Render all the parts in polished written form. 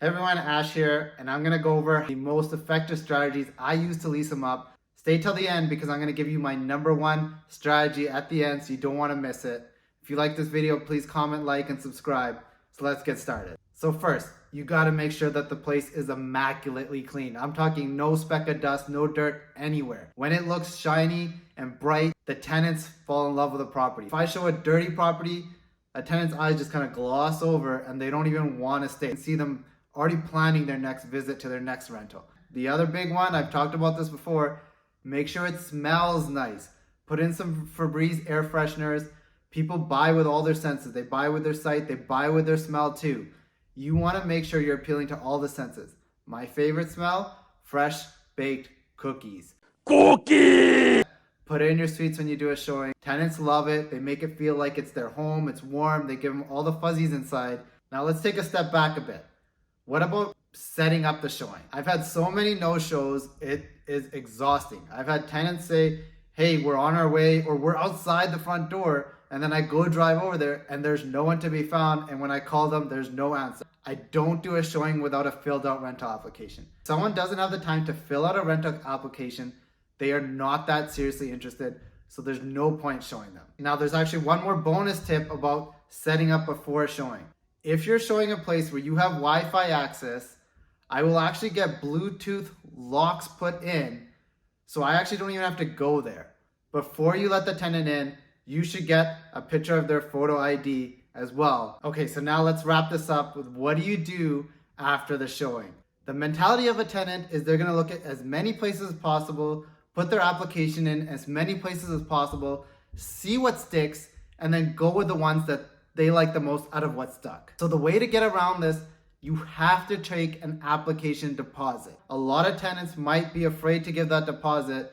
Hey everyone, Ash here, and I'm going to go over the most effective strategies I use to lease them up. Stay till the end because I'm going to give you my number one strategy at the end, so you don't want to miss it. If you like this video, please comment, like, and subscribe. So let's get started. So first, you got to make sure that the place is immaculately clean. I'm talking no speck of dust, no dirt anywhere. When it looks shiny and bright, the tenants fall in love with the property. If I show a dirty property, a tenant's eyes just kind of gloss over and they don't even want to stay. You can see them already planning their next visit to their next rental. The other big one, I've talked about this before, make sure it smells nice. Put in some Febreze air fresheners. People buy with all their senses. They buy with their sight, they buy with their smell too. You want to make sure you're appealing to all the senses. My favorite smell, fresh baked cookies. Cookie! Put it in your suites when you do a showing. Tenants love it. They make it feel like it's their home, it's warm, they give them all the fuzzies inside. Now let's take a step back a bit. What about setting up the showing? I've had so many no-shows, it is exhausting. I've had tenants say, hey, we're on our way, or we're outside the front door, and then I go drive over there and there's no one to be found, and when I call them, there's no answer. I don't do a showing without a filled out rental application. If someone doesn't have the time to fill out a rental application, they are not that seriously interested, so there's no point showing them. Now there's actually one more bonus tip about setting up before a showing. If you're showing a place where you have Wi-Fi access, I will actually get Bluetooth locks put in, so I actually don't even have to go there. Before you let the tenant in, you should get a picture of their photo ID as well. Okay, so now let's wrap this up with what do you do after the showing? The mentality of a tenant is they're gonna look at as many places as possible, put their application in as many places as possible, see what sticks, and then go with the ones that they like the most out of what stuck. So the way to get around this, you have to take an application deposit. A lot of tenants might be afraid to give that deposit,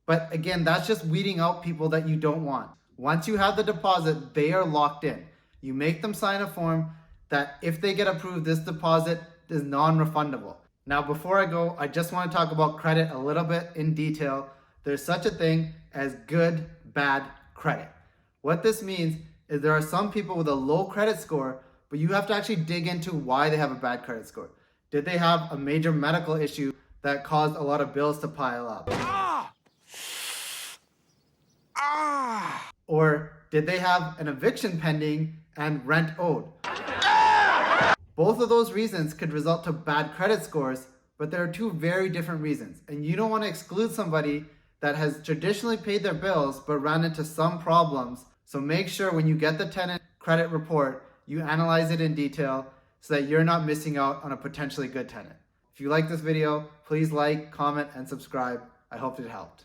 but again, that's just weeding out people that you don't want. Once you have the deposit, they are locked in. You make them sign a form that if they get approved, this deposit is non-refundable. Now, before I go, I just want to talk about credit a little bit in detail. There's such a thing as good, bad credit. What this means is there are some people with a low credit score, but you have to actually dig into why they have a bad credit score. Did they have a major medical issue that caused a lot of bills to pile up? Or did they have an eviction pending and rent owed? Both of those reasons could result to bad credit scores, but there are two very different reasons. And you don't want to exclude somebody that has traditionally paid their bills but ran into some problems. So make sure when you get the tenant credit report, you analyze it in detail so that you're not missing out on a potentially good tenant. If you like this video, please like, comment, and subscribe. I hope it helped.